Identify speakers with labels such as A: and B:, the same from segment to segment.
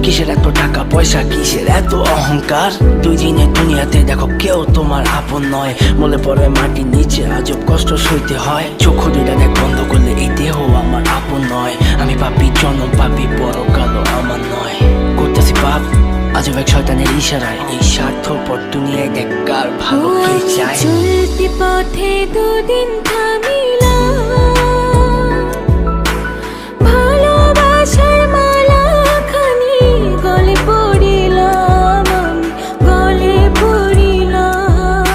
A: কিসের এত টাকা পয়সা, কিসের এত অহংকার? দুই দিনের দুনিয়াতে দেখো কেউ তোমার আপন নয়। মলে পড়ে মাটির নিচে আজব কষ্ট সইতে হয়। চক্ষু দুইটা দেখ বন্ধ করলে এই দেহ আমার আপন নয়। আমি পাপী জনম পাপী, পরকালও আমার নয়। করতেছি পাপ আজব এক শয়তানের ইশারায়। এই স্বার্থপর দুনিয়ায় দেখ কার ভালো কে চায়।
B: চলতি পথে দুদিন থামিলাম, ভালোবাসার মালাখানি গলে পড়িলাম, আমি গলে পড়িলাম।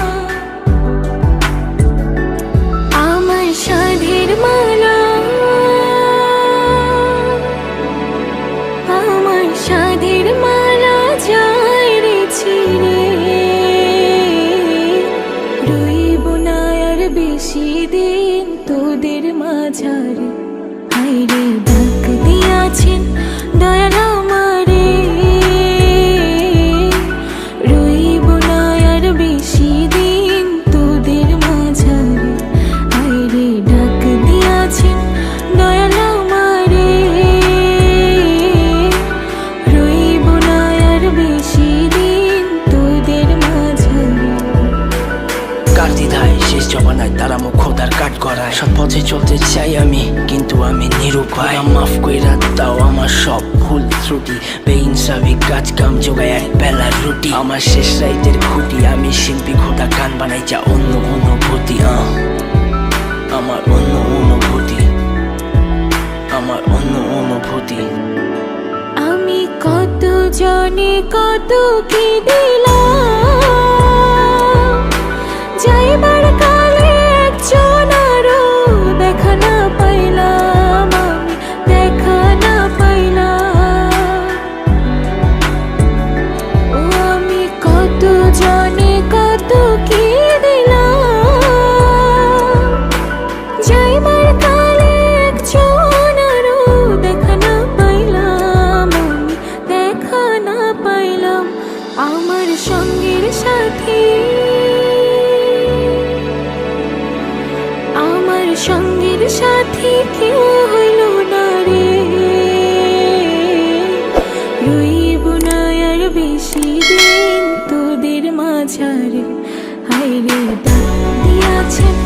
B: আমার সাধের মালা, আমার সাধের মালা যায় রে ছিঁড়ে। রইব না আর বেশি দিন তোদের মাঝারে। হায়রে ডাক দিয়াছেন দয়াল আমারে। রইব না আর বেশি দিন তোদের মাঝারে। হায়রে ডাক দিয়াছেন দয়াল আমারে। রইব না আর বেশি দিন তোদের মাঝারে।
A: কার দ্বিধায় শেষ জমানায় তারা মুখ খোদার কাট করায়। সৎ পথে চলতে চাই আমি কিন্তু আমি নিরুপায়। মাফ কইরা দাও আমার সব ভুল ত্রুটি। বেইনসাফি কাজ কাম জোগায় এক বেলার রুটি। আমার শেষ রাইতের খুঁটি, আমি শিল্পী খোদা গান বানাই যা অন্য অনুভূতি। আমার অন্য অনুভূতি, আমার অন্য অনুভূতি।
B: আমি কত জনে কত কি দিলাম, যাইবার কালে একজন আরো দেখা না পাইলাম, আমি দেখা না পাইলাম। ও আমি কত জনে কত কি দিলাম, যাইবার কালে একজন আরো দেখা না পাইলাম, আমি দেখা না পাইলাম। আমার সঙ্গের সাথী, আমার সঙ্গের সাথী কেউ হইল না রে। রইব না আর বেশি দিন তোদের মাঝারে। হায়রে ডাক দিয়াছেন